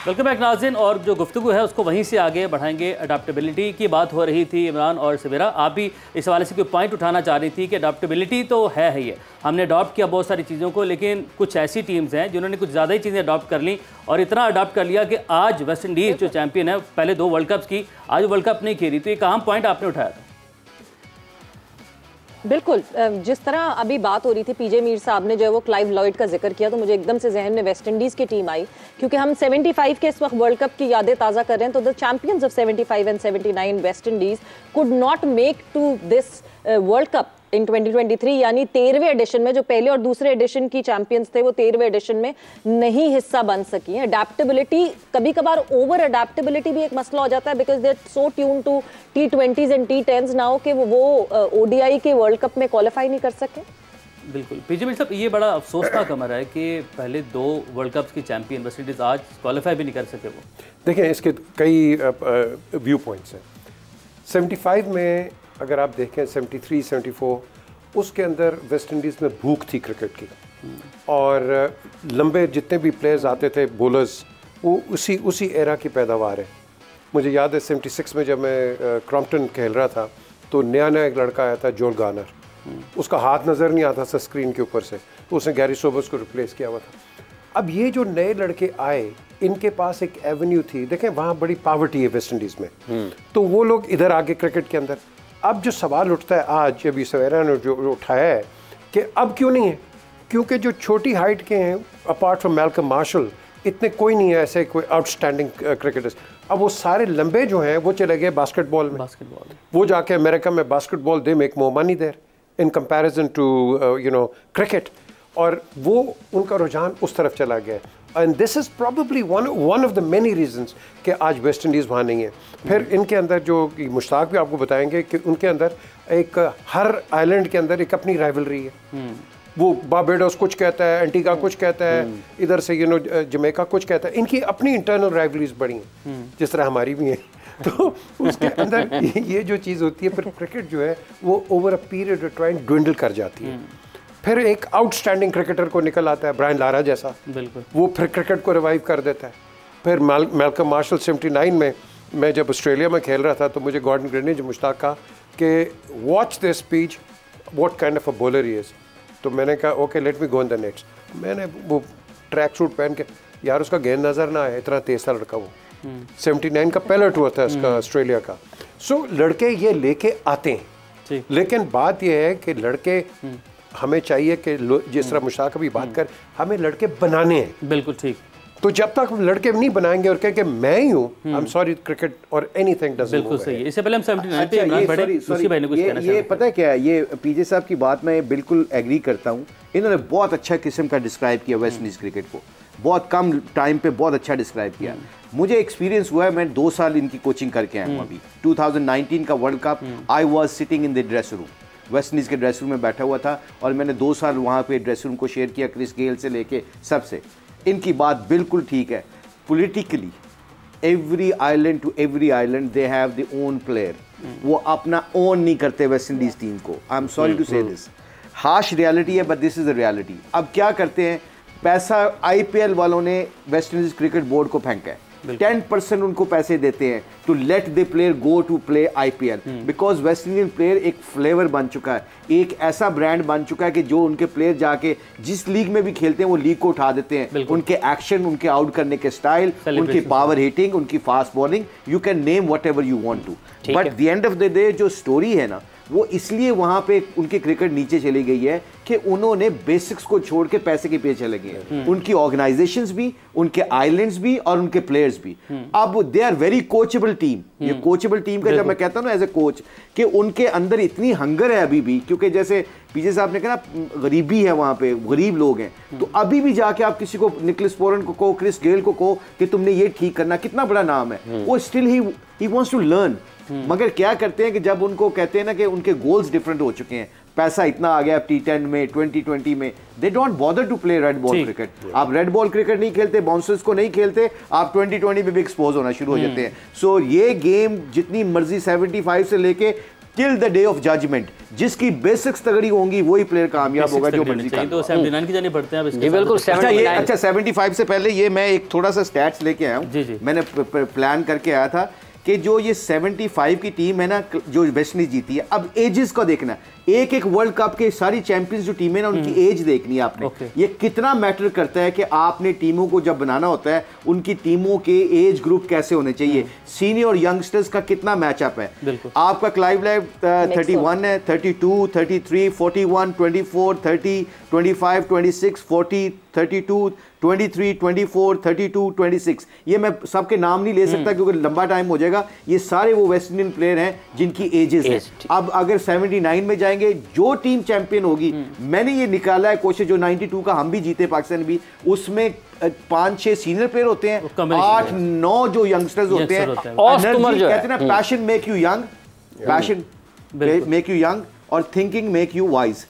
Welcome back नाज़रीन, और जो गुफ्तगू है उसको वहीं से आगे बढ़ाएंगे। अडाप्टेबिलिटी की बात हो रही थी इमरान और सवेरा, आप भी इस हवाले से कोई पॉइंट उठाना चाह रही थी कि अडाप्टेबिलिटी तो है ही है, हमने अडॉप्ट किया बहुत सारी चीज़ों को, लेकिन कुछ ऐसी टीम्स हैं जिन्होंने कुछ ज़्यादा ही चीज़ें अडॉप्ट कर ली और इतना अडॉप्ट कर लिया कि आज वेस्ट इंडीज़ जो चैंपियन है, पहले 2 वर्ल्ड कप्स की, आज वर्ल्ड कप नहीं खेली। तो एक अहम पॉइंट आपने उठाया था। बिल्कुल, जिस तरह अभी बात हो रही थी, पीजे मीर साहब ने जो है वो क्लाइव लॉयड का जिक्र किया, तो मुझे एकदम से जहन में वेस्ट इंडीज़ की टीम आई, क्योंकि हम 75 के इस वक्त वर्ल्ड कप की यादें ताज़ा कर रहे हैं। तो the champions of 75 and 79 West Indies could not make to this world cup in 2023, यानी 13वें एडिशन में। जो पहले और दूसरे एडिशन की चैंपियंस थे वो 13वें एडिशन में नहीं हिस्सा बन सकी हैं। अडेप्टेबिलिटी, कभी कभार ओवर अडेप्टेबिलिटी भी एक मसला हो जाता है, because they are so tune to T20s and T10s now कि वो ODI के वर्ल्ड कप में क्वालिफाई नहीं कर सके। बिल्कुल पीजे मीर साहब, ये बड़ा अफसोस का कमर है कि पहले 2 वर्ल्ड कप्स की चैंपियन वेस्ट इंडीज़ आज क्वालिफाई भी नहीं कर सके। वो देखिए, इसके कई व्यू पॉइंट्स हैं। 75 में अगर आप देखें, 73, 74, उसके अंदर वेस्ट इंडीज़ में भूख थी क्रिकेट की, और लंबे जितने भी प्लेयर्स आते थे बॉलर्स, वो उसी एरा की पैदावार है। मुझे याद है 76 में जब मैं क्रॉम्पटन खेल रहा था तो नया एक लड़का आया था, जॉन गार्नर। उसका हाथ नज़र नहीं आता था स्क्रीन के ऊपर से, तो उसने गैरी सोबर्स को रिप्लेस किया हुआ था। अब ये जो नए लड़के आए, इनके पास एक एवेन्यू थी। देखें, वहाँ बड़ी पावर्टी है वेस्ट इंडीज़ में, तो वो लोग इधर आगे क्रिकेट के अंदर। अब जो सवाल उठता है आज, अभी सवेरा ने जो उठाया है कि अब क्यों नहीं है, क्योंकि जो छोटी हाइट के हैं, अपार्ट फ्रॉम मैल्कम मार्शल, इतने कोई नहीं है ऐसे कोई आउटस्टैंडिंग क्रिकेटर्स। अब वो सारे लंबे जो हैं वो चले गए बास्केटबॉल में। वो जाके अमेरिका में basketball, they make more money there in comparison to cricket, और वो उनका रुझान उस तरफ चला गया। And this is probably one of the many reasons कि आज वेस्ट इंडीज़ वहाँ नहीं है। फिर इनके अंदर जो मुश्ताक भी आपको बताएंगे कि उनके अंदर एक, हर आइलैंड के अंदर एक अपनी राइवलरी है। वो बारबेडोस कुछ कहता है, एंटीगा कुछ कहता है, इधर से जमैका कुछ कहता है। इनकी अपनी इंटरनल राइवलरीज बड़ी हैं, जिस तरह हमारी भी हैं। तो उसके अंदर ये जो चीज़ होती है, फिर क्रिकेट जो है वो over a period of time dwindle कर जाती है। फिर एक आउटस्टैंडिंग क्रिकेटर को निकल आता है, ब्रायन लारा जैसा, बिल्कुल, वो फिर क्रिकेट को रिवाइव कर देता है। फिर मैल्कम मार्शल 79 में, मैं जब ऑस्ट्रेलिया में खेल रहा था, तो मुझे गॉर्डन ग्रीन ने जो मुश्ताक कहा कि watch this speech, what kind of a bowler he is. तो मैंने कहा okay, let me go in the nets. मैंने वो ट्रैक सूट पहन के, यार उसका गेंद नज़र ना आए, इतना तेज था लड़का वो। 79 का पहला टूर था उसका ऑस्ट्रेलिया का। सो लड़के ये लेके आते हैं, लेकिन बात ये है कि लड़के हमें चाहिए कि जिस तरह मुश्ताक भी बात कर, हमें लड़के बनाने हैं। बिल्कुल ठीक। तो जब तक लड़के नहीं बनाएंगे और कह के मैं ही हूँ, आई एम सॉरी, क्रिकेट और एनीथिंग डजंट। बिल्कुल सही है। इससे पहले हम 79 पे इमरान बड़े उसी भाई ने कुछ कहना ये पता है क्या है, ये पीजे साहब की बात मैं बिल्कुल एग्री करता हूँ। इन्होंने बहुत अच्छा किस्म का डिस्क्राइब किया वेस्ट इंडीज़ क्रिकेट को, बहुत कम टाइम पे बहुत अच्छा डिस्क्राइब किया। मुझे एक्सपीरियंस हुआ है, मैं 2 साल इनकी कोचिंग करके आया हूँ। अभी 2019 का world cup, I was sitting in the dressing room, West Indies के ड्रेसिंग रूम में बैठा हुआ था, और मैंने 2 साल वहाँ पे ड्रेसिंग रूम को शेयर किया, क्रिस गेल से लेके सबसे। इनकी बात बिल्कुल ठीक है। Politically, every island to every island they have their own player. वो अपना ओन नहीं करते वेस्ट इंडीज टीम को। आई एम सॉरी टू से दिस, हार्श रियलिटी है, but this is the reality. अब क्या करते हैं, पैसा IPL वालों ने वेस्ट इंडीज क्रिकेट बोर्ड को फेंका है, 10% उनको पैसे देते हैं to let the player go to play IPL, because West Indian player एक फ्लेवर बन चुका है, एक ऐसा ब्रांड बन चुका है कि जो उनके प्लेयर जाके जिस लीग में भी खेलते हैं वो लीग को उठा देते हैं। उनके एक्शन, उनके आउट करने के स्टाइल, उनकी पावर हिटिंग, उनकी fast bowling, you can name whatever you want to, but the end of the day जो स्टोरी है ना, वो इसलिए वहां पे उनकी क्रिकेट नीचे चली गई है कि उन्होंने बेसिक्स को छोड़ के पैसे के पीछे चले गए। उनकी ऑर्गेनाइजेशंस भी, उनके आइलैंड्स भी, और उनके प्लेयर्स भी। अब they are very coachable team. ये कोचेबल टीम का जब मैं कहता हूं ना एज ए कोच, कि उनके अंदर इतनी हंगर है अभी भी, क्योंकि जैसे पीजे साहब ने कहा ना, गरीबी है वहां पे, गरीब लोग हैं, तो अभी भी जाके आप किसी को, निकोलस पोरन को कहो, क्रिस गेल को कहो कि तुमने ये ठीक करना, कितना बड़ा नाम है, वो still he wants to learn. मगर क्या करते हैं कि जब उनको कहते हैं ना कि उनके गोल्स डिफरेंट हो चुके हैं, पैसा इतना आ गया T10 में, 2020 में, they don't bother to play red ball cricket. आप रेड बॉल क्रिकेट नहीं खेलते, बाउंसर्स को नहीं खेलते, आप 2020 में भी एक्सपोज होना शुरू हो जाते हैं। सो ये गेम जितनी मर्जी 75 से लेके till the day of judgement. जिसकी बेसिक्स तगड़ी होंगी वही प्लेयर कामयाब होगा जो मर्जी कर। तो 79 की जानी बढ़ते हैं अब इसके बिल्कुल। अच्छा 75 से पहले ये मैं एक थोड़ा सा स्टैट्स लेके आया हूँ। मैंने प्लान करके आया था कि जो ये 75 की टीम है ना जो वेस्ट इंडीज जीती है, अब एजेस का देखना, एक एक वर्ल्ड कप के सारी चैंपियंस जो टीमें ना उनकी एज देखनी है आपने। ये कितना मैटर करता है कि आपने टीमों को जब बनाना होता है उनकी टीमों के एज ग्रुप कैसे होने चाहिए, सीनियर और यंगस्टर्स का कितना मैचअप है। आपका क्लाइव लाइव 31 है, 32, 33, 41, 24, 30, 25, 26, 40, 32, 23, 24, 32, 26। ये मैं सबके नाम नहीं ले सकता क्योंकि लंबा टाइम हो जाएगा। ये सारे वो वेस्ट इंडियन प्लेयर हैं जिनकी एजेस हैं। अब अगर 79 में जाएंगे, जो टीम चैंपियन होगी, मैंने ये निकाला है कोशिश, जो 92 का हम भी जीते पाकिस्तान भी, उसमें 5-6 सीनियर प्लेयर होते हैं, 8-9 जो यंगस्टर्स होते हैं। कहते हैं ना passion make you young, passion make you young और थिंकिंग मेक यू वाइज।